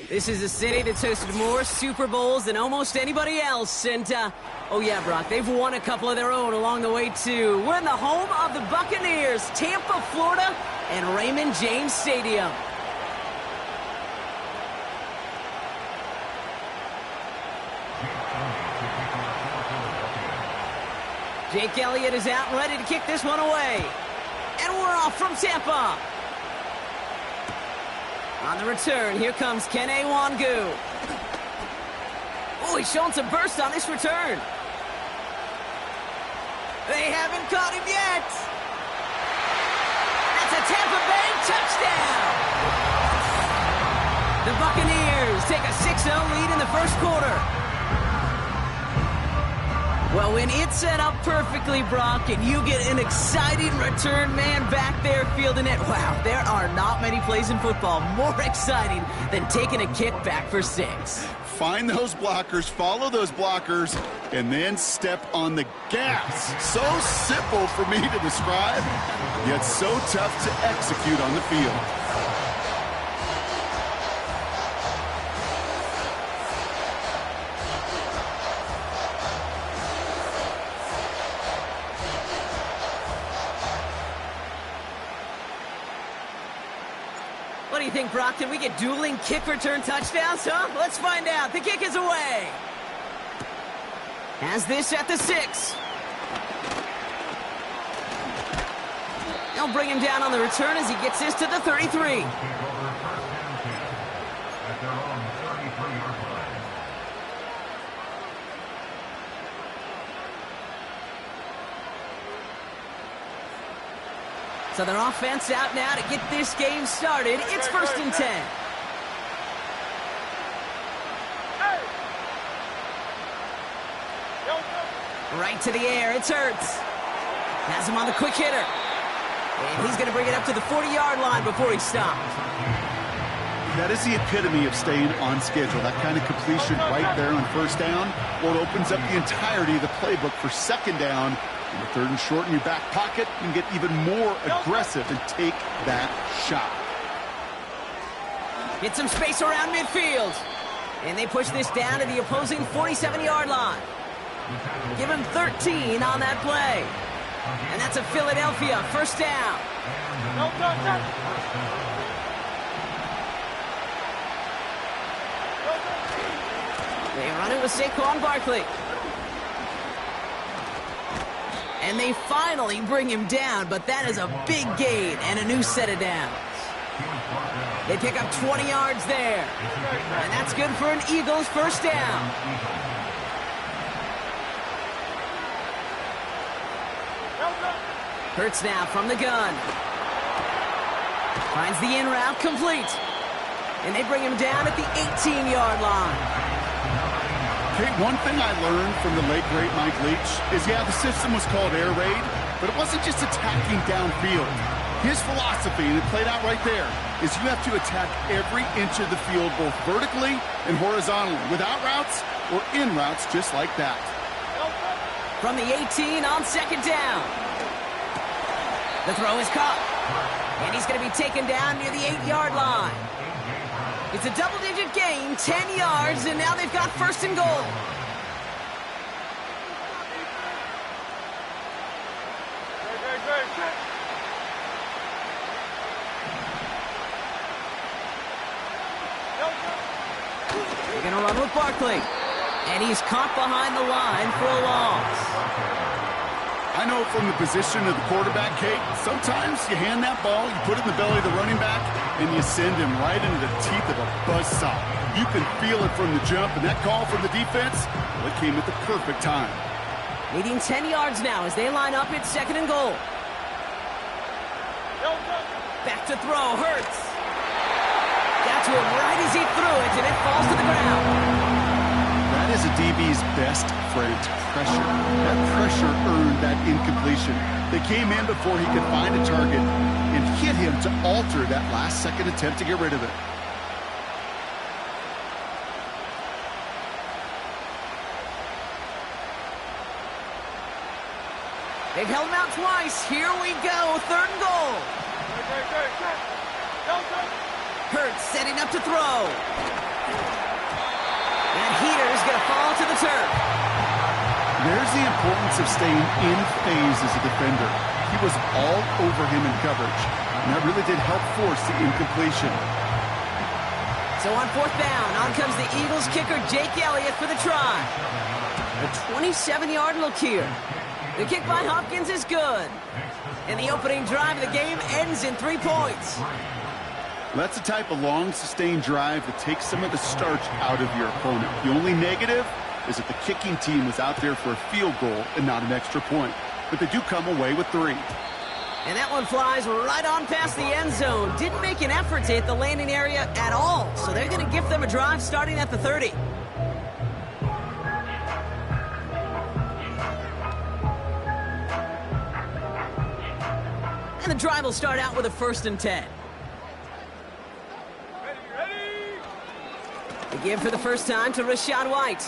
This is a city that's hosted more Super Bowls than almost anybody else. And, oh yeah, Brock, they've won a couple of their own along the way, too. We're in the home of the Buccaneers, Tampa, Florida, and Raymond James Stadium. Jake Elliott is out and ready to kick this one away. And we're off from Tampa. On the return, here comes Kene Wangu. Oh, he's showing some burst on this return. They haven't caught him yet. That's a Tampa Bay touchdown. The Buccaneers take a 6-0 lead in the first quarter. Well, when it's set up perfectly, Brock, and you get an exciting return man back there fielding it, wow, there are not many plays in football more exciting than taking a kick back for 6. Find those blockers, follow those blockers, and then step on the gas. So simple for me to describe, yet so tough to execute on the field. What do you think, Brock? Can we get dueling kick return touchdowns, huh? Let's find out. The kick is away. Has this at the 6. They'll bring him down on the return as he gets this to the 33. So their offense out now to get this game started. It's 1st and 10. Right to the air. It's Hurts. Has him on the quick hitter. And he's going to bring it up to the 40-yard line before he stops. That is the epitome of staying on schedule. That kind of completion right there on first down. Well, it opens up the entirety of the playbook for second down. In the 3rd and short in your back pocket, you can get even more aggressive and take that shot. Get some space around midfield. And they push this down to the opposing 47-yard line. Give him 13 on that play. And that's a Philadelphia 1st down. They run it with Saquon Barkley. And they finally bring him down, but that is a big gain and a new set of downs. They pick up 20 yards there. And that's good for an Eagles 1st down. Hurts now from the gun. Finds the in route complete. And they bring him down at the 18-yard line. Okay, one thing I learned from the late, great Mike Leach is, yeah, the system was called air raid, but it wasn't just attacking downfield. His philosophy, and it played out right there, is you have to attack every inch of the field, both vertically and horizontally, without routes or in routes just like that. From the 18 on 2nd down. The throw is caught. And he's going to be taken down near the 8-yard line. It's a double-digit gain, 10 yards, and now they've got 1st and goal. They're going to run with Barkley. And he's caught behind the line for a loss. I know from the position of the quarterback, Kate, sometimes you hand that ball, you put it in the belly of the running back, and you send him right into the teeth of a buzzsaw. You can feel it from the jump, and that call from the defense, well, it came at the perfect time. Needing 10 yards now as they line up at 2nd and goal. Back to throw, Hurts. Got to him right as he threw it, and it falls to the ground. That is a DB's best friend, pressure. That pressure earned that incompletion. They came in before he could find a target and hit him to alter that last-second attempt to get rid of it. They've held him out twice. Here we go, 3rd and goal. Hurts setting up to throw. There's the importance of staying in phase as a defender. He was all over him in coverage, and that really did help force the incompletion. So on fourth down, on comes the Eagles kicker, Jake Elliott, for the try. A 27-yard look here. The kick by Hopkins is good. And the opening drive of the game ends in 3 points. That's the type of long, sustained drive that takes some of the starch out of your opponent. The only negative is that the kicking team was out there for a field goal and not an extra point. But they do come away with 3. And that one flies right on past the end zone. Didn't make an effort to hit the landing area at all. So they're going to give them a drive starting at the 30. And the drive will start out with a 1st and 10. They give for the first time to Rachaad White.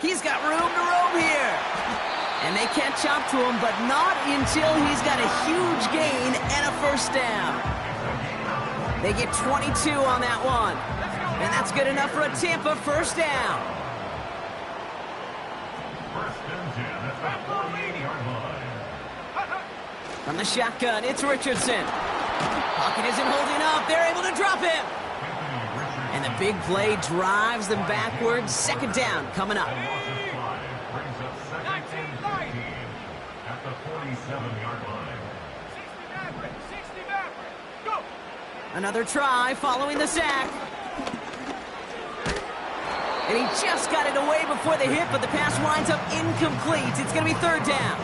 He's got room to roam here. And they catch up to him, but not until he's got a huge gain and a 1st down. They get 22 on that one. And that's good enough for a Tampa 1st down. From the shotgun, it's Richardson. Pocket isn't holding up. They're able to drop him. And the big play drives them backwards. 2nd down coming up. At the 47-yard line. 60 back. Go. Another try following the sack. And he just got it away before the hit, but the pass winds up incomplete. It's going to be 3rd down.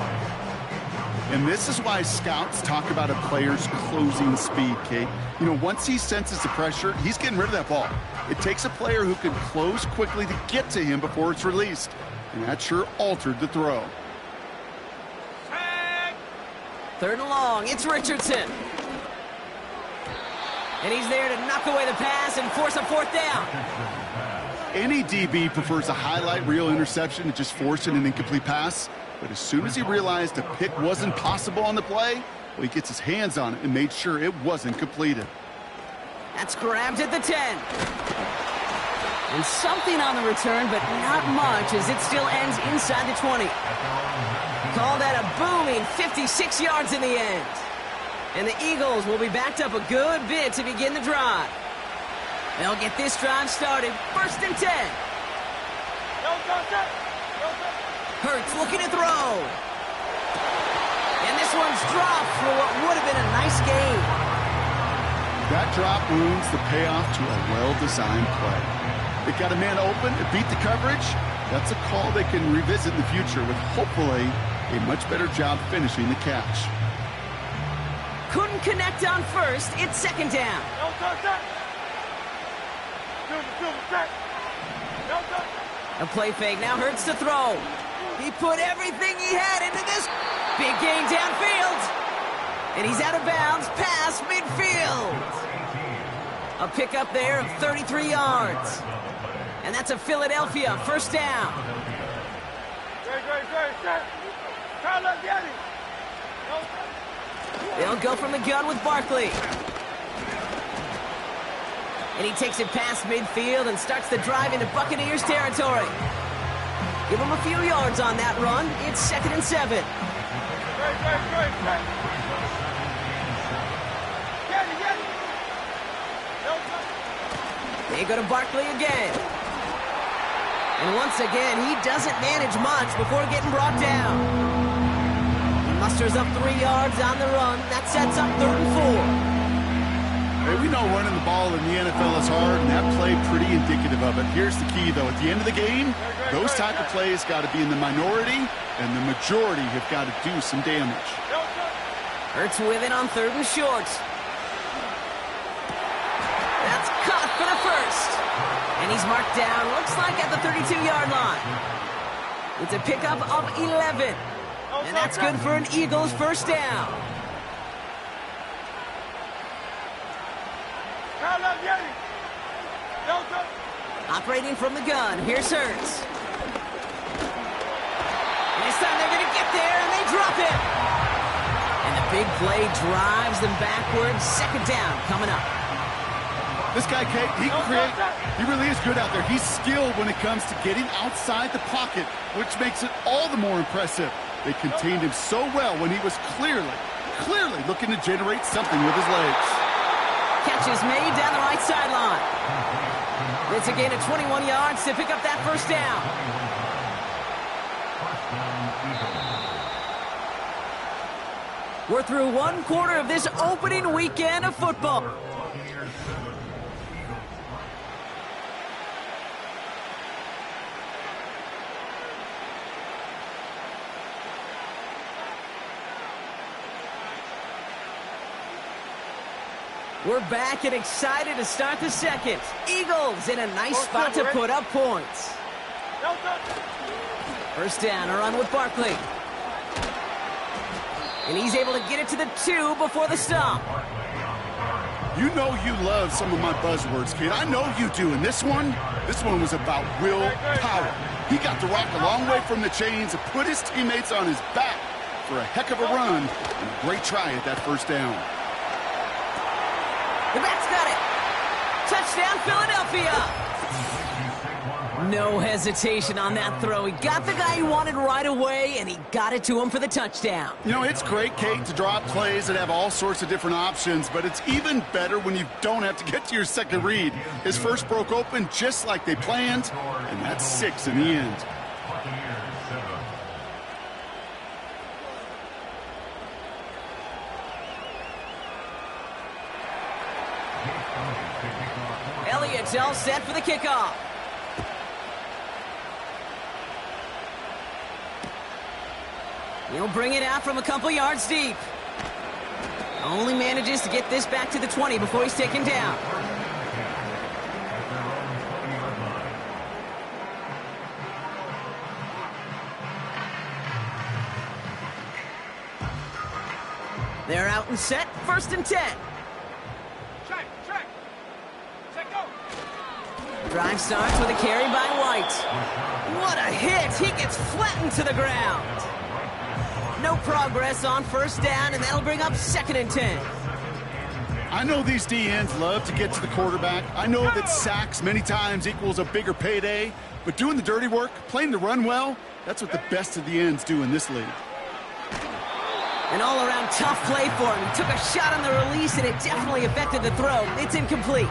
And this is why scouts talk about a player's closing speed, Kate. You know, once he senses the pressure, he's getting rid of that ball. It takes a player who can close quickly to get to him before it's released. And that sure altered the throw. 3rd and long, it's Richardson. And he's there to knock away the pass and force a 4th down. Any DB prefers a highlight reel interception to just forcing an incomplete pass. But as soon as he realized a pick wasn't possible on the play, well, he gets his hands on it and made sure it wasn't completed. That's grabbed at the 10. And something on the return, but not much, as it still ends inside the 20. Call that a booming 56 yards in the end. And the Eagles will be backed up a good bit to begin the drive. They'll get this drive started. 1st and 10. Hurts looking to throw. And this one's dropped for what would have been a nice gain. That drop ruins the payoff to a well-designed play. They got a man open to beat the coverage. That's a call they can revisit in the future with hopefully a much better job finishing the catch. Couldn't connect on 1st. It's 2nd down. A play fake now Hurts to throw. He put everything he had into this big gain downfield. And he's out of bounds past midfield. A pickup there of 33 yards. And that's a Philadelphia 1st down. They'll go from the gun with Barkley. And he takes it past midfield and starts the drive into Buccaneers territory. Give him a few yards on that run. It's 2nd and 7. They go to Barkley again. And once again, he doesn't manage much before getting brought down. He musters up 3 yards on the run. That sets up 3rd and 4. Hey, we know running the ball in the NFL is hard, and that play pretty indicative of it. Here's the key, though. At the end of the game, those type of plays got to be in the minority, and the majority have got to do some damage. Hurts with it on 3rd and short. That's caught for the 1st. And he's marked down, looks like at the 32-yard line. It's a pickup of 11. And that's good for an Eagles 1st down. Operating from the gun, here's Hurts. And this time they're going to get there, and they drop it. And the big play drives them backwards. 2nd down coming up. This guy, Kate, he really is good out there. He's skilled when it comes to getting outside the pocket, which makes it all the more impressive. They contained him so well when he was clearly looking to generate something with his legs. Catch is made down the right sideline. It's a gain of 21 yards to pick up that first down. We're through one quarter of this opening weekend of football. We're back and excited to start the second. Eagles in a nice spot to put up points. First down, a run with Barkley. And he's able to get it to the 2 before the stop. You know you love some of my buzzwords, kid. I know you do. And this one was about willpower. He got the rock a long way from the chains and put his teammates on his back for a heck of a run and a great try at that first down. The back's got it. Touchdown, Philadelphia. No hesitation on that throw. He got the guy he wanted right away, and he got it to him for the touchdown. You know, it's great, Kate, to draw up plays that have all sorts of different options, but it's even better when you don't have to get to your second read. His first broke open just like they planned, and that's 6 in the end. Elliott's all set for the kickoff. He'll bring it out from a couple yards deep. Only manages to get this back to the 20 before he's taken down. They're out and set, 1st and 10. Check. Go. Drive starts with a carry by White. What a hit! He gets flattened to the ground. No progress on first down, and that'll bring up 2nd and 10. I know these DNs love to get to the quarterback. I know that sacks many times equals a bigger payday, but doing the dirty work, playing the run well, that's what the best of the ends do in this league. An all-around tough play for him. He took a shot on the release, and it definitely affected the throw. It's incomplete.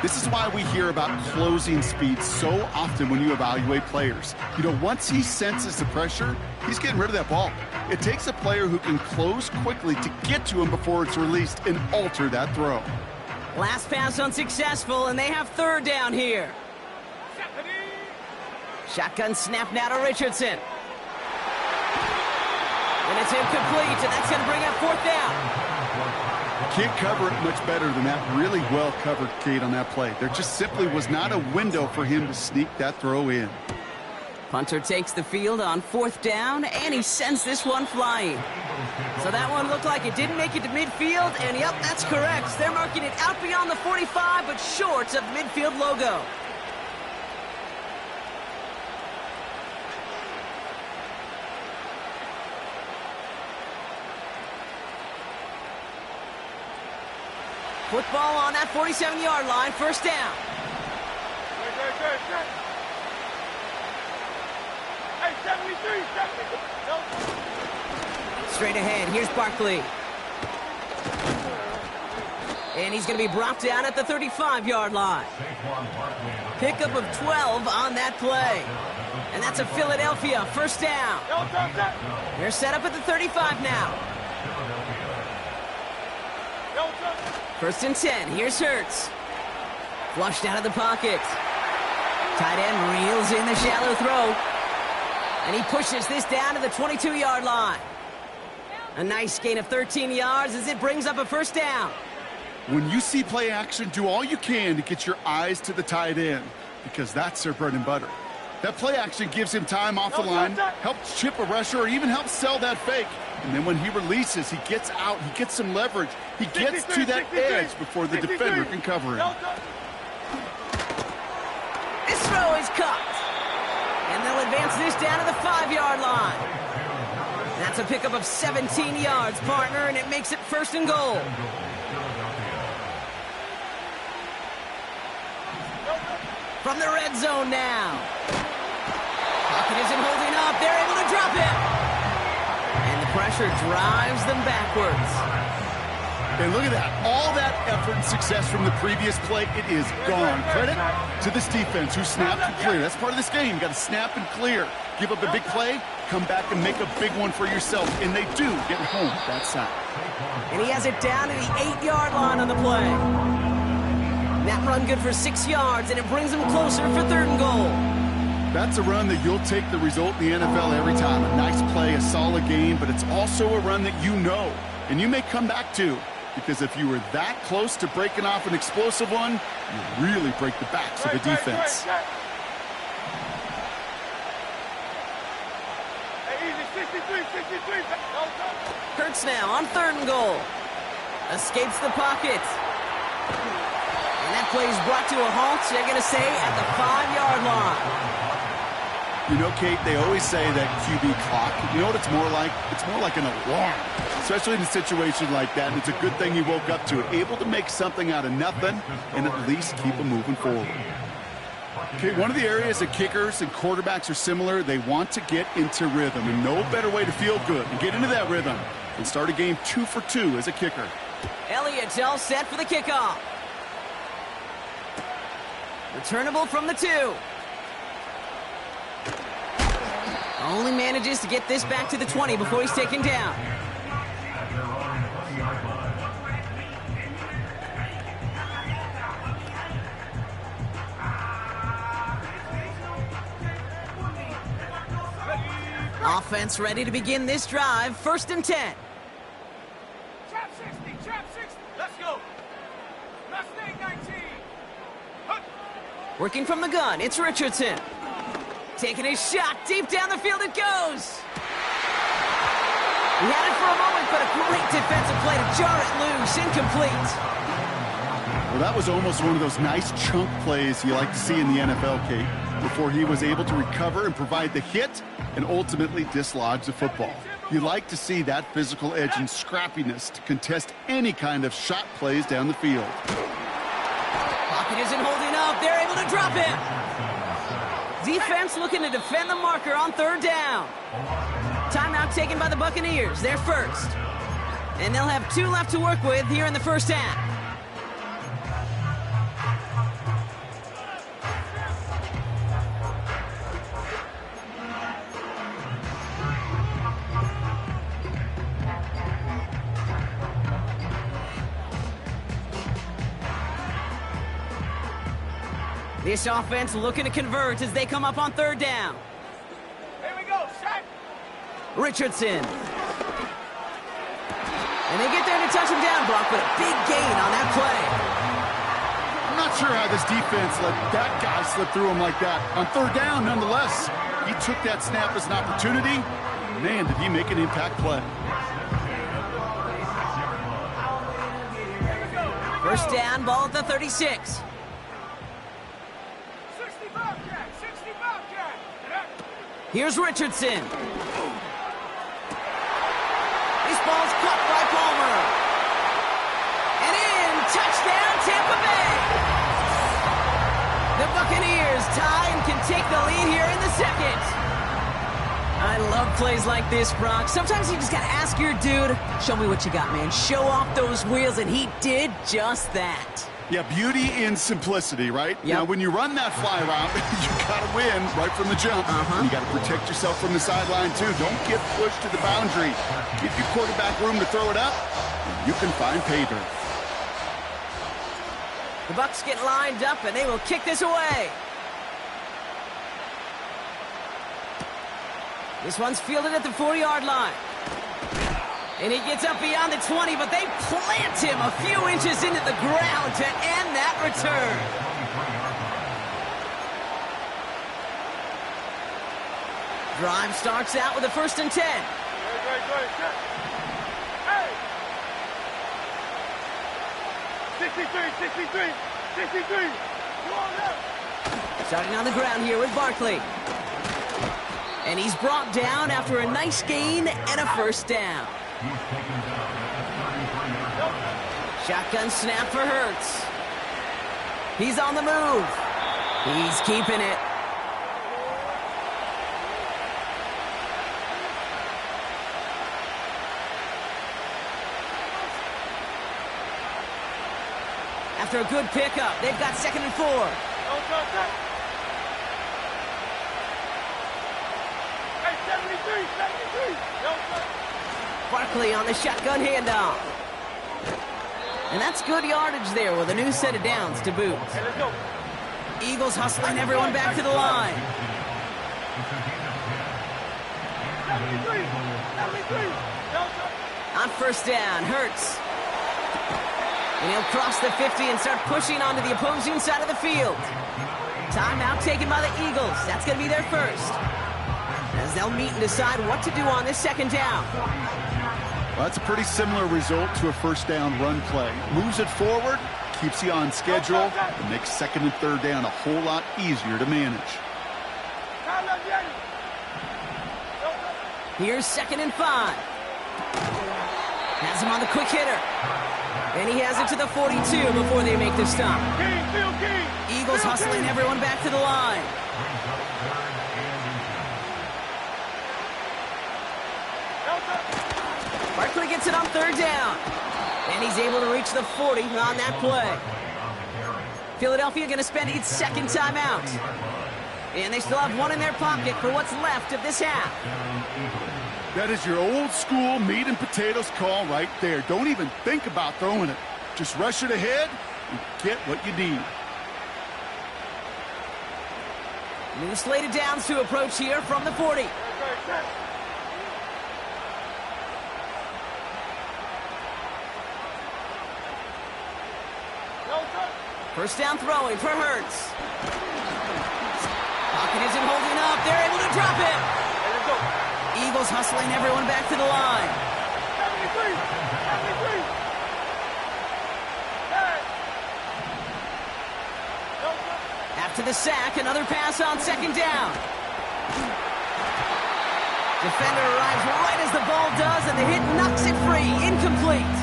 This is why we hear about closing speed so often when you evaluate players. You know, once he senses the pressure, he's getting rid of that ball. It takes a player who can close quickly to get to him before it's released and alter that throw. Last pass unsuccessful, and they have 3rd down here. Shotgun snap now to Richardson. And it's incomplete, and that's going to bring up 4th down. Can't cover it much better than that. Really well covered, Kate, on that play. There just simply was not a window for him to sneak that throw in. Punter takes the field on 4th down, and he sends this one flying. So that one looked like it didn't make it to midfield, and yep, that's correct. They're marking it out beyond the 45, but short of the midfield logo. Football on that 47-yard line, 1st down. Hey, 73. Straight ahead, here's Barkley. And he's going to be brought down at the 35-yard line. Pickup of 12 on that play. And that's a Philadelphia 1st down. They're set up at the 35 now. 1st and 10, here's Hurts. Flushed out of the pocket. Tight end reels in the shallow throw. And he pushes this down to the 22-yard line. A nice gain of 13 yards as it brings up a 1st down. When you see play action, do all you can to get your eyes to the tight end, because that's their bread and butter. That play action gives him time off the line, helps chip a rusher, or even helps sell that fake. And then when he releases, he gets out, he gets some leverage. He gets to that edge before the defender can cover him. This throw is caught. And they'll advance this down to the 5-yard line. That's a pickup of 17 yards, partner, and it makes it 1st and goal. from the red zone now. Pocket isn't holding up. They're able to drop it. And the pressure drives them backwards. And look at that. All that effort and success from the previous play, it is gone. Credit to this defense who snapped and cleared. That's part of this game. You got to snap and clear. Give up a big play, come back and make a big one for yourself. And they do get home that sack. And he has it down to the 8-yard line on the play. That run good for 6 yards, and it brings them closer for 3rd and goal. That's a run that you'll take the result in the NFL every time. A nice play, a solid game, but it's also a run that you know and you may come back to. Because if you were that close to breaking off an explosive one, you really break the backs of the defense. Hurts now on 3rd and goal. Escapes the pocket. And that play is brought to a halt, they're going to say, at the 5-yard line. You know, Kate, they always say that QB clock. You know what it's more like? It's more like an alarm, especially in a situation like that. And it's a good thing he woke up to it, able to make something out of nothing and at least keep him moving forward. Okay, one of the areas that kickers and quarterbacks are similar, they want to get into rhythm. And no better way to feel good and get into that rhythm and start a game 2 for 2 as a kicker. Elliott's all set for the kickoff. Returnable from the 2. Only manages to get this back to the 20 before he's taken down. Offense ready to begin this drive. 1st and 10. Trap 60, trap 60. Let's go. Mustang 19. Hup. Working from the gun, it's Richardson. Taking his shot, deep down the field it goes. He had it for a moment, but a great defensive play to jar it loose, incomplete. Well, that was almost one of those nice chunk plays you like to see in the NFL, Kate, before he was able to recover and provide the hit and ultimately dislodge the football. You like to see that physical edge and scrappiness to contest any kind of shot plays down the field. Pocket isn't holding up. They're able to drop it. Defense looking to defend the marker on 3rd down. Timeout taken by the Buccaneers. They're first. And they'll have 2 left to work with here in the 1st half. This offense looking to convert as they come up on 3rd down. Here we go, shot. Richardson. And they get there to touch him down, Brock, but a big gain on that play. I'm not sure how this defense let that guy slip through him like that. On 3rd down, nonetheless, he took that snap as an opportunity. Man, did he make an impact play. 1st down, ball at the 36. 65 Jack, 65 Jack. Here's Richardson. This ball's caught by Palmer. And in, touchdown, Tampa Bay. The Buccaneers tie and can take the lead here in the 2nd. I love plays like this, Brock. Sometimes you just got to ask your dude, show me what you got, man. Show off those wheels, and he did just that. Yeah, beauty in simplicity, right? Yep. Now, when you run that fly route, you got to win right from the jump. You got to protect yourself from the sideline, too. Don't get pushed to the boundary. Give your quarterback room to throw it up, and you can find pay dirt. The Bucs get lined up, and they will kick this away. This one's fielded at the 4-yard line. And he gets up beyond the 20, but they plant him a few inches into the ground to end that return. Drive starts out with a 1st and 10. Hey! 63, 63, 63. Go on now. Starting on the ground here with Barkley. And he's brought down after a nice gain and a 1st down. Shotgun snap for Hurts. He's on the move. He's keeping it. After a good pickup, they've got 2nd and 4. Hey, 73, 73. Barkley on the shotgun handoff. And that's good yardage there with a new set of downs to boot. Hey, let's go. Eagles hustling everyone back to the line. 73, 73. On 1st down, Hurts. And he'll cross the 50 and start pushing onto the opposing side of the field. Timeout taken by the Eagles. That's going to be their first. As they'll meet and decide what to do on this 2nd down. Well, that's a pretty similar result to a 1st down run play. Moves it forward, keeps you on schedule, and makes 2nd and 3rd down a whole lot easier to manage. Here's 2nd and 5. Has him on the quick hitter. And he has it to the 42 before they make the stop. Eagles hustling everyone back to the line. Barkley gets it on 3rd down. And he's able to reach the 40 on that play. Philadelphia going to spend its 2nd timeout. And they still have one in their pocket for what's left of this half. That is your old school meat and potatoes call right there. Don't even think about throwing it. Just rush it ahead and get what you need. New slated downs to approach here from the 40. First down throwing for Hurts. Pocket isn't holding up. They're able to drop it. Eagles hustling everyone back to the line. 73, 73. After the sack, another pass on 2nd down. Defender arrives right as the ball does, and the hit knocks it free. Incomplete.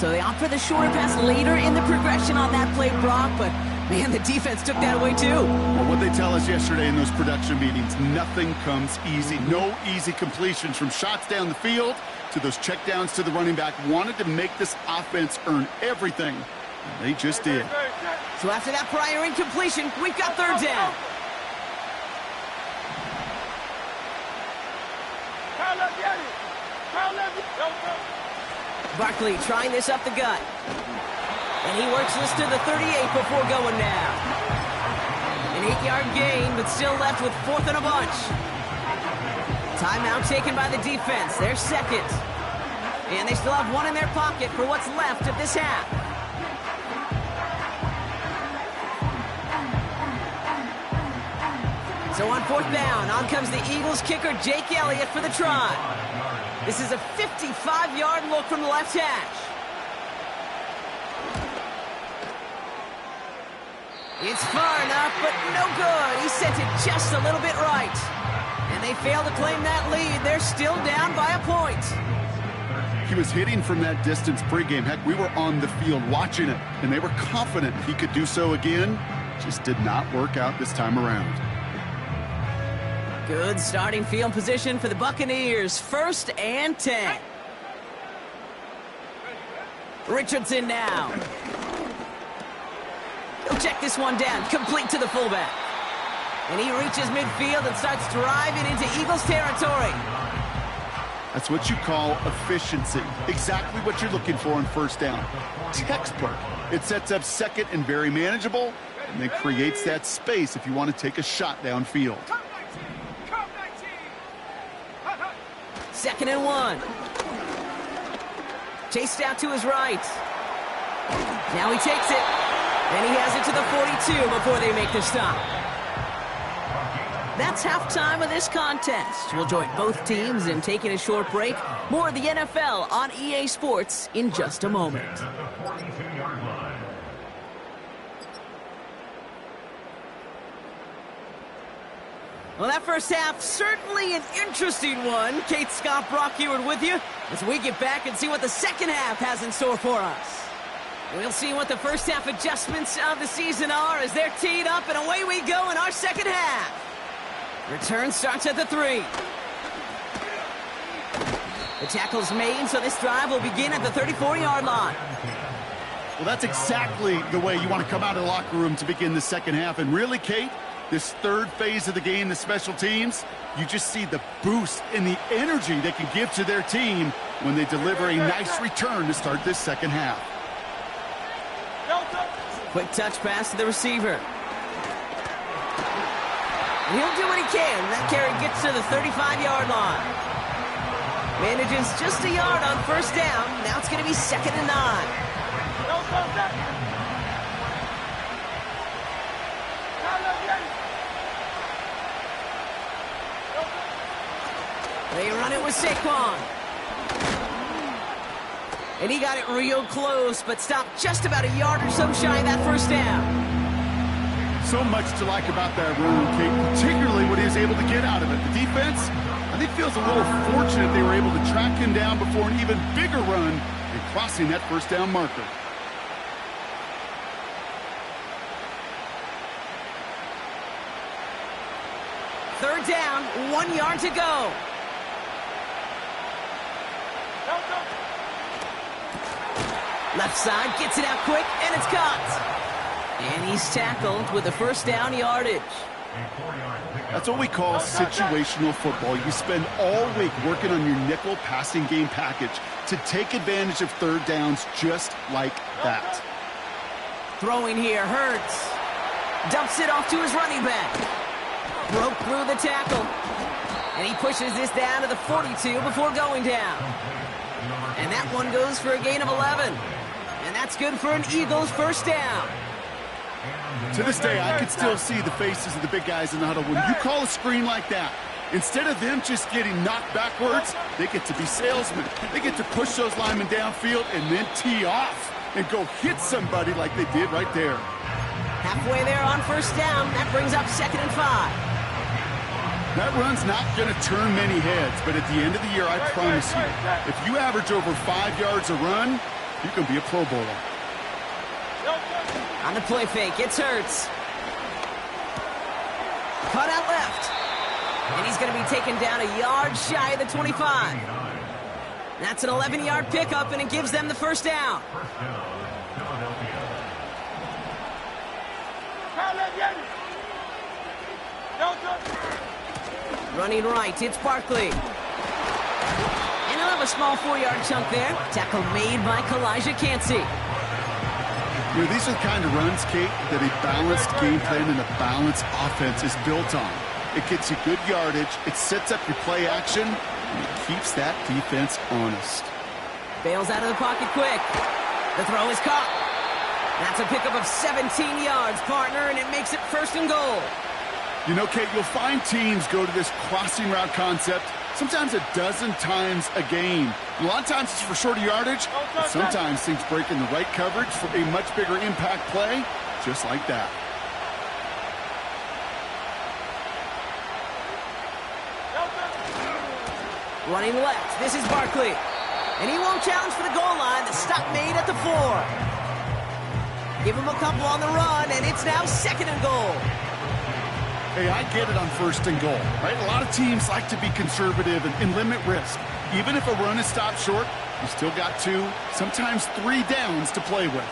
So they opt for the shorter pass later in the progression on that play, Brock, but man, the defense took that away too. Well, what they tell us yesterday in those production meetings, nothing comes easy. No easy completions from shots down the field to those checkdowns to the running back. Wanted to make this offense earn everything. And they just did. So after that prior incompletion, we've got 3rd down. Barkley trying this up the gut. And he works this to the 38 before going down. An 8-yard gain, but still left with 4th and a bunch. Timeout taken by the defense. They're 2nd. And they still have one in their pocket for what's left of this half. So on 4th down, on comes the Eagles kicker, Jake Elliott, for the try. This is a 55-yard look from the left hash. It's far enough, but no good. He sent it just a little bit right. And they fail to claim that lead. They're still down by a point. He was hitting from that distance pregame. Heck, we were on the field watching it, and they were confident he could do so again. Just did not work out this time around. Good starting field position for the Buccaneers. 1st and 10. Richardson now. He'll check this one down, complete to the fullback. And he reaches midfield and starts driving into Eagles territory. That's what you call efficiency. Exactly what you're looking for on 1st down. Textbook. It sets up 2nd and very manageable, and then creates that space if you want to take a shot downfield. 2nd and 1. Chased out to his right. Now he takes it. And he has it to the 42 before they make the stop. That's halftime of this contest. We'll join both teams in taking a short break. More of the NFL on EA Sports in just a moment. Well, that first half, certainly an interesting one. Kate, Scott, Brock Heward with you as we get back and see what the second half has in store for us. We'll see what the first half adjustments of the season are as they're teed up, and away we go in our second half. Return starts at the 3. The tackle's made, so this drive will begin at the 34-yard line. Well, that's exactly the way you want to come out of the locker room to begin the second half. And really, Kate, this third phase of the game, the special teams, you just see the boost and the energy they can give to their team when they deliver a nice return to start this second half. Quick touch pass to the receiver. And he'll do what he can. That carry gets to the 35-yard line. Manages just a yard on first down. Now it's going to be 2nd and 9. They run it with Saquon. And he got it real close, but stopped just about a yard or so shy of that first down. So much to like about that run, Kate, particularly what he was able to get out of it. The defense, I think, feels a little fortunate they were able to track him down before an even bigger run and crossing that first down marker. Third down, 1 yard to go. Left side, gets it out quick, and it's caught. And he's tackled with the first down yardage. That's what we call situational football. You spend all week working on your nickel passing game package to take advantage of third downs just like that. Throwing here, Hurts. Dumps it off to his running back. Broke through the tackle. And he pushes this down to the 42 before going down. And that one goes for a gain of 11. And that's good for an Eagles first down. To this day, I can still see the faces of the big guys in the huddle. When you call a screen like that, instead of them just getting knocked backwards, they get to be salesmen. They get to push those linemen downfield and then tee off and go hit somebody like they did right there. Halfway there on first down. That brings up 2nd and 5. That run's not going to turn many heads, but at the end of the year, I promise you, if you average over 5 yards a run, you can be a Pro Bowler. On the play fake, it's Hurts. Cut out left. And he's going to be taken down a yard shy of the 25. That's an 11-yard pickup, and it gives them the first down. Running right, it's Barkley. And he'll have a small 4-yard chunk there. Tackle made by Kalijah Cansey. You know, these are the kind of runs, Kate, that a balanced game plan and a balanced offense is built on. It gets you good yardage, it sets up your play action, and it keeps that defense honest. Bails out of the pocket quick. The throw is caught. That's a pickup of 17 yards, partner, and it makes it 1st and goal. You know, Kate, you'll find teams go to this crossing route concept sometimes a dozen times a game. A lot of times it's for shorter yardage, but sometimes things break in the right coverage for a much bigger impact play, just like that. Running left, this is Barkley. And he won't challenge for the goal line. The stop made at the 4. Give him a couple on the run, and it's now 2nd and goal. Hey, I get it on 1st and goal, right? A lot of teams like to be conservative and limit risk. Even if a run is stopped short, you still got 2, sometimes 3 downs to play with.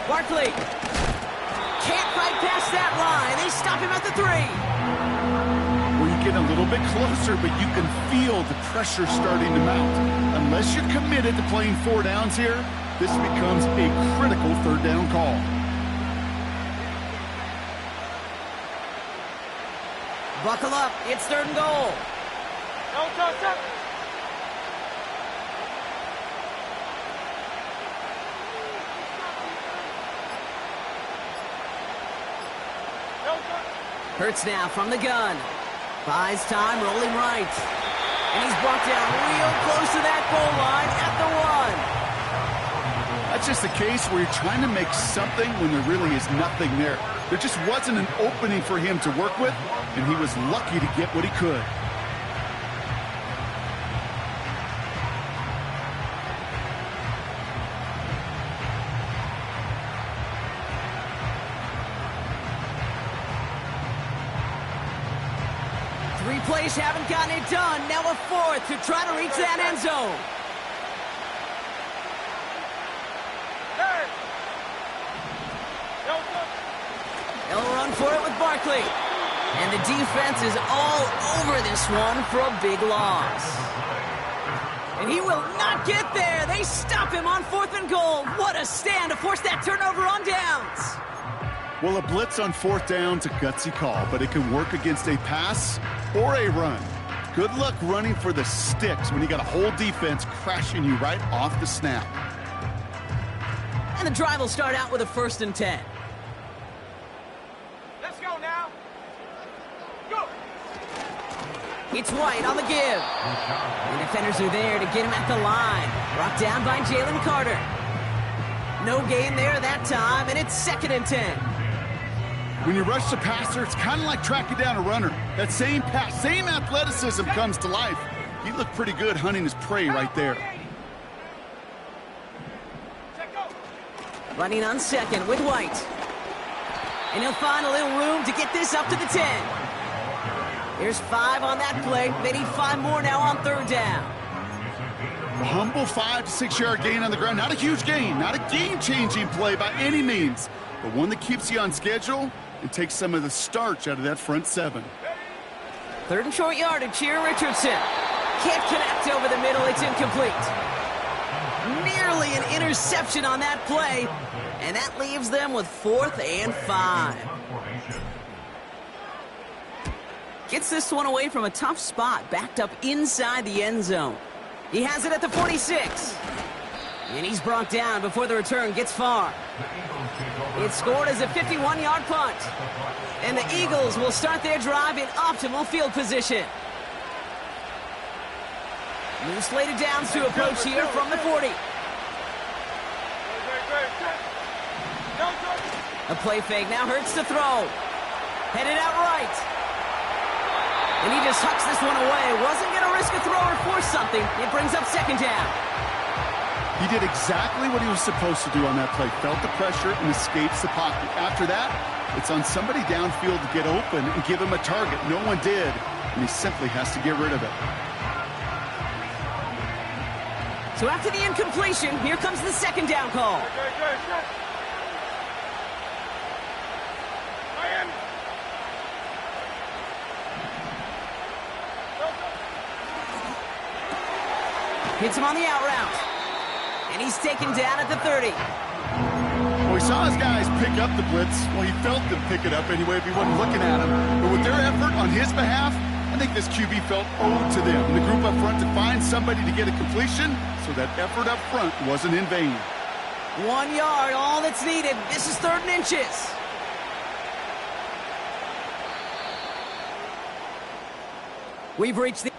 Barkley can't fight past that line. They stop him at the 3. Well, you get a little bit closer, but you can feel the pressure starting to mount. Unless you're committed to playing 4 downs here, this becomes a critical 3rd down call. Buckle up, it's 3rd and goal. Hurts now from the gun. Buys time, rolling right. And he's brought down real close to that goal line at the 1. That's just a case where you're trying to make something when there really is nothing there. There just wasn't an opening for him to work with, and he was lucky to get what he could. 3 plays haven't gotten it done. Now a 4th to try to reach that end zone. They'll run for it with Barkley. And the defense is all over this one for a big loss. And he will not get there. They stop him on 4th and goal. What a stand to force that turnover on downs. Well, a blitz on 4th down's a gutsy call, but it can work against a pass or a run. Good luck running for the sticks when you got a whole defense crashing you right off the snap. And the drive will start out with a 1st and 10. Let's go now. Go. It's White on the give. The defenders are there to get him at the line. Brought down by Jalen Carter. No gain there that time, and it's 2nd and 10. When you rush the passer, it's kind of like tracking down a runner. That same pass, same athleticism comes to life. He looked pretty good hunting his prey right there. Running on 2nd with White. And he'll find a little room to get this up to the 10. There's 5 on that play. They need 5 more now on 3rd down. A humble 5 to 6 yard gain on the ground. Not a huge gain, not a game-changing play by any means, but one that keeps you on schedule and takes some of the starch out of that front 7. 3rd and short yardage here, Richardson. Can't connect over the middle. It's incomplete. Nearly an interception on that play, and that leaves them with 4th and 5. Gets this one away from a tough spot, backed up inside the end zone. He has it at the 46. And he's brought down before the return gets far. It's scored as a 51-yard punt. And the Eagles will start their drive in optimal field position. New slated downs to approach here from the 40. A play fake now hurts to throw. Headed out right. And he just hucks this one away. Wasn't going to risk a throw or force something. It brings up 2nd down. He did exactly what he was supposed to do on that play. Felt the pressure and escapes the pocket. After that, it's on somebody downfield to get open and give him a target. No one did, and he simply has to get rid of it. So after the incompletion, here comes the 2nd down call. Hits him on the out route. And he's taken down at the 30. Well, he saw his guys pick up the blitz. Well, he felt them pick it up anyway if he wasn't looking at him. But with their effort on his behalf, I think this QB felt owed to them. And the group up front to find somebody to get a completion, so that effort up front wasn't in vain. 1 yard, all that's needed. This is 3rd and inches. We've reached the...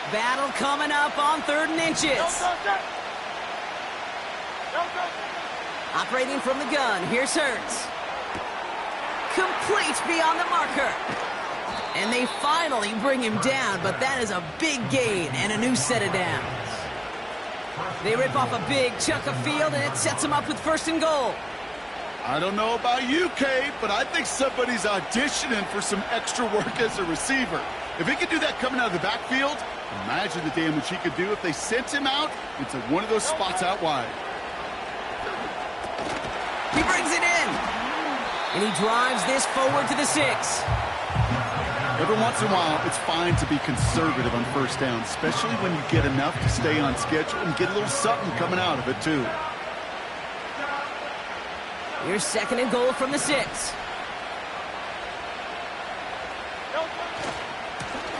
Battle coming up on 3rd and inches. Operating from the gun, here's Hurts. Complete beyond the marker. And they finally bring him down, but that is a big gain and a new set of downs. They rip off a big chunk of field, and it sets them up with 1st and goal. I don't know about you, Kate, but I think somebody's auditioning for some extra work as a receiver. If he could do that coming out of the backfield, imagine the damage he could do if they sent him out into one of those spots out wide. He brings it in. And he drives this forward to the 6. Every once in a while, it's fine to be conservative on 1st down, especially when you get enough to stay on schedule and get a little something coming out of it, too. Here's 2nd and goal from the 6.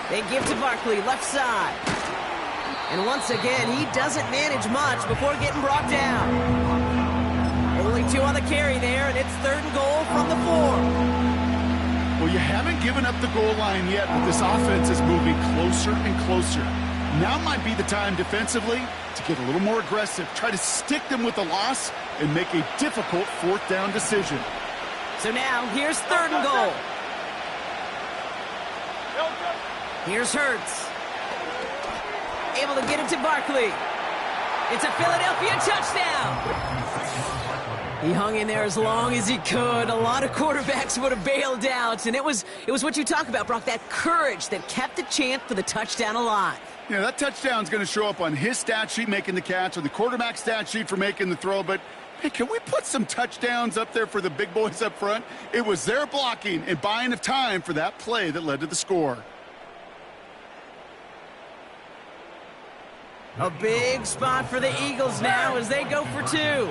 They give to Barkley, left side. And once again, he doesn't manage much before getting brought down. Only 2 on the carry there, and it's 3rd and goal from the 4. Well, you haven't given up the goal line yet, but this offense is moving closer and closer. Now might be the time defensively to get a little more aggressive. Try to stick them with the loss and make a difficult fourth down decision. So now, here's 3rd and goal. Here's Hurts. Able to get it to Barkley. It's a Philadelphia touchdown. He hung in there as long as he could. A lot of quarterbacks would have bailed out. And it was what you talk about, Brock, that courage that kept the chance for the touchdown alive. Yeah, that touchdown's going to show up on his stat sheet making the catch or the quarterback stat sheet for making the throw. But, hey, can we put some touchdowns up there for the big boys up front? It was their blocking and buying of time for that play that led to the score. A big spot for the Eagles now as they go for 2.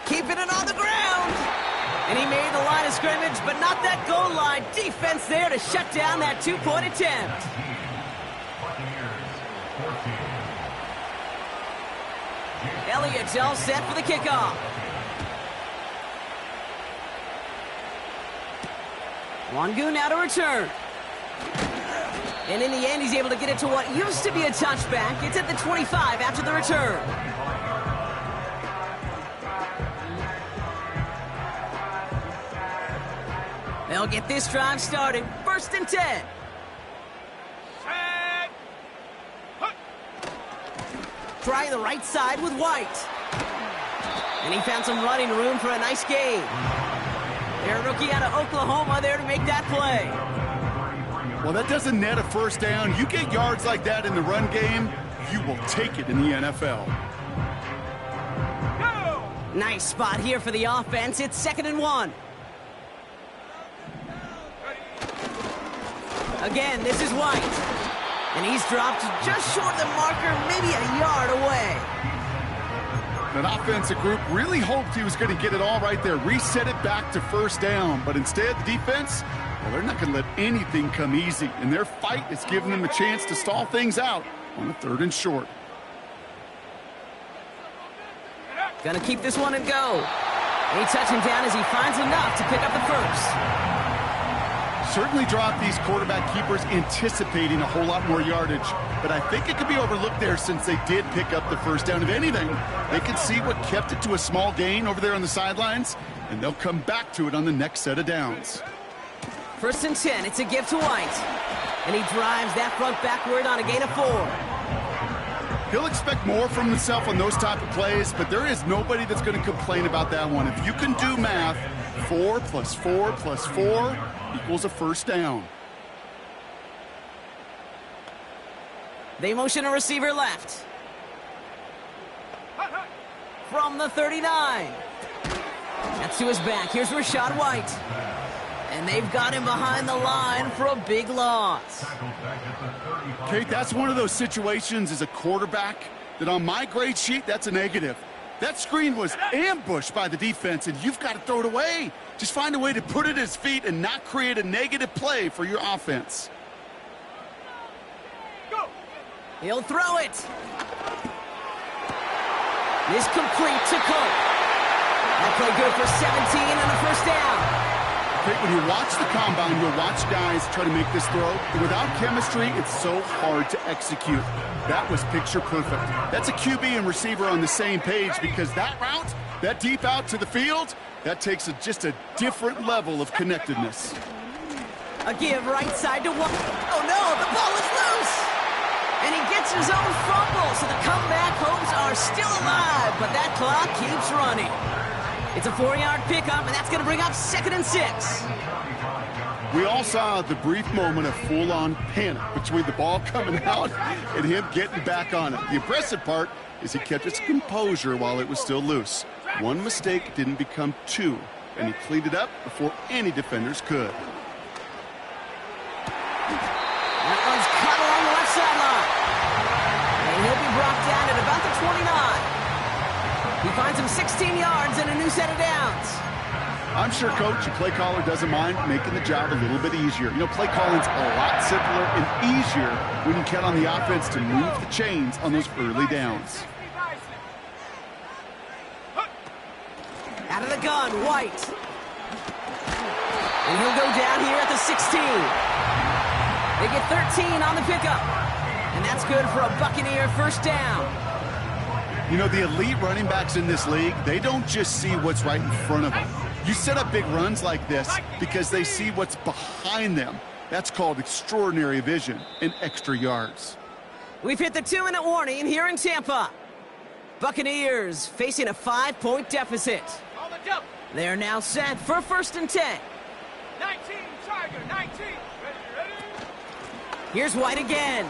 Keeping it on the ground. And he made the line of scrimmage, but not that goal line. Defense there to shut down that 2-point attempt. Elliott's all set for the kickoff. Wangu now to return. And in the end, he's able to get it to what used to be a touchback. It's at the 25 after the return. They'll get this drive started. 1st and 10. Try the right side with White. And he found some running room for a nice gain. Their rookie out of Oklahoma there to make that play. Well, that doesn't net a first down. You get yards like that in the run game, you will take it in the NFL. Nice spot here for the offense. It's 2nd and 1. Again, this is White. And he's dropped just short of the marker, maybe a yard away. That offensive group really hoped he was going to get it all right there, reset it back to first down. But instead, the defense, well, they're not going to let anything come easy. And their fight is giving them a chance to stall things out on the 3rd and short. Gonna keep this one and go. And he touches him down as he finds enough to pick up the first. Certainly dropped these quarterback keepers anticipating a whole lot more yardage, but I think it could be overlooked there since they did pick up the first down. If anything, they can see what kept it to a small gain over there on the sidelines, and they'll come back to it on the next set of downs. 1st and 10, it's a give to White. And he drives that front backward on a gain of 4. He'll expect more from himself on those type of plays, but there is nobody that's going to complain about that one. If you can do math, 4 plus 4 plus 4 equals a first down. They motion a receiver left. From the 39. That's to his back. Here's Rachaad White. And they've got him behind the line for a big loss. Kate, that's one of those situations as a quarterback that on my grade sheet, that's a negative. That screen was ambushed by the defense, and you've got to throw it away. Just find a way to put it at his feet and not create a negative play for your offense. Go. He'll throw it. This complete to Cook. That play good for 17 and a first down. When you watch the combine, you'll watch guys try to make this throw. And without chemistry, it's so hard to execute. That was picture perfect. That's a QB and receiver on the same page because that route, that deep out to the field, that takes just a different level of connectedness. A give right side to one. Oh no, the ball is loose. And he gets his own fumble, so the comeback hopes are still alive, but that clock keeps running. It's a 4-yard pickup, and that's going to bring up 2nd and 6. We all saw the brief moment of full-on panic between the ball coming out and him getting back on it. The impressive part is he kept his composure while it was still loose. One mistake didn't become 2, and he cleaned it up before any defenders could. That one's cut along the left sideline. And he'll be brought down at about the 29. He finds him 16 yards and a new set of downs. I'm sure Coach, the play caller, doesn't mind making the job a little bit easier. You know, play calling's a lot simpler and easier when you count on the offense to move the chains on those early downs. Out of the gun, White. And he'll go down here at the 16. They get 13 on the pickup. And that's good for a Buccaneer first down. You know, the elite running backs in this league, they don't just see what's right in front of them. You set up big runs like this because they see what's behind them. That's called extraordinary vision and extra yards. We've hit the 2-minute warning here in Tampa. Buccaneers facing a 5-point deficit. On the jump. They're now set for 1st and 10. 19, Tiger, 19. Ready? Here's White again.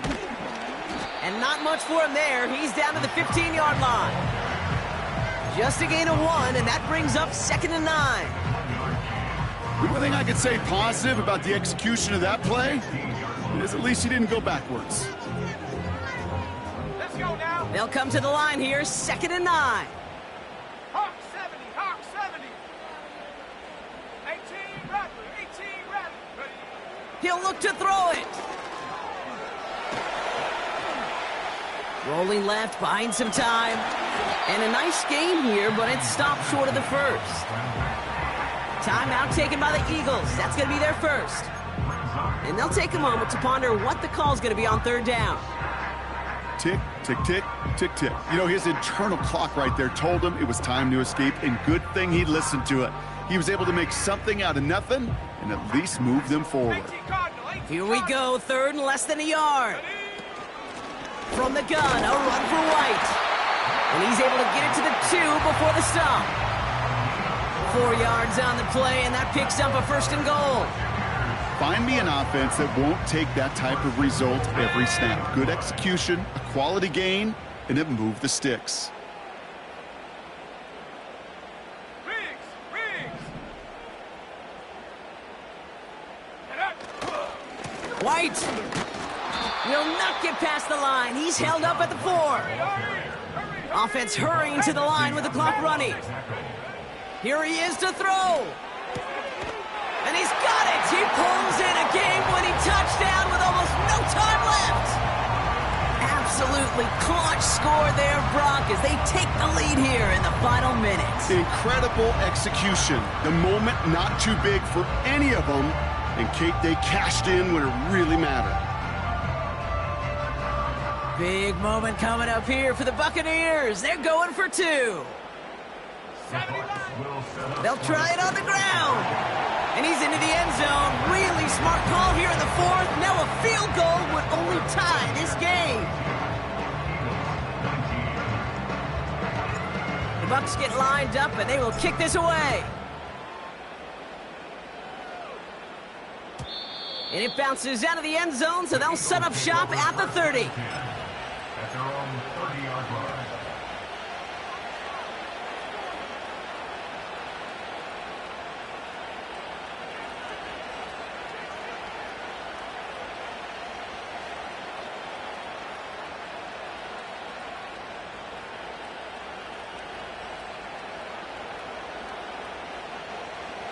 And not much for him there. He's down to the 15-yard line. Just a gain of 1, and that brings up 2nd and 9. The only thing I could say positive about the execution of that play is at least he didn't go backwards. Let's go now. They'll come to the line here, 2nd and 9. Hawk 70, Hawk 70. 18, Rattler, 18, Rattler. Ready? He'll look to throw it. Rolling left, buying some time. And a nice game here, but it stopped short of the first. Timeout taken by the Eagles. That's going to be their first. And they'll take a moment to ponder what the call is going to be on 3rd down. Tick, tick, tick, tick, tick. You know, his internal clock right there told him it was time to escape, and good thing he listened to it. He was able to make something out of nothing and at least move them forward. 18 Cardinal, 18 Here we Cardinal. go, 3rd and less than a yard. Ready? From the gun, a run for White. And he's able to get it to the 2 before the stop. 4 yards on the play, and that picks up a 1st and goal. Find me an offense that won't take that type of result every snap. Good execution, a quality gain, and it moved the sticks. Riggs. White will not get past the line. He's held up at the 4. Offense hurrying to the line with the clock running. Here he is to throw. And he's got it. He pulls in a game-winning touchdown with almost no time left. Absolutely clutch score there, Brock, as they take the lead here in the final minutes. Incredible execution. The moment not too big for any of them. And Kate, they cashed in when it really mattered. Big moment coming up here for the Buccaneers. They're going for 2. They'll try it on the ground. And he's into the end zone. Really smart call here in the 4th. Now a field goal would only tie this game. The Bucs get lined up, and they will kick this away. And it bounces out of the end zone, so they'll set up shop at the 30. At their own 30-yard line.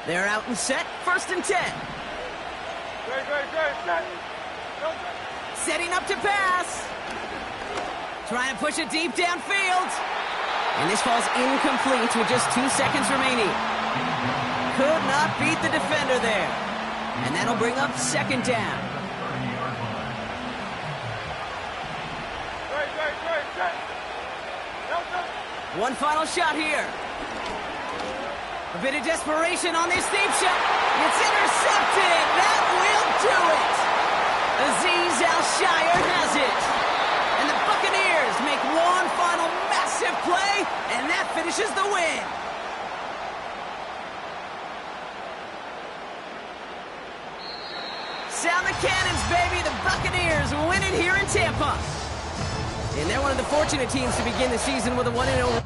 They're out and set, 1st and 10. Great. Setting up to pass. Trying to push it deep downfield. And this falls incomplete with just 2 seconds remaining. Could not beat the defender there. And that'll bring up 2nd down. One final shot here. A bit of desperation on this deep shot. It's intercepted. That will do it. Azeez Al-Shire has it. And the Buccaneers make one final massive play, and that finishes the win. Sound the cannons, baby. The Buccaneers win it here in Tampa. And they're one of the fortunate teams to begin the season with a 1-0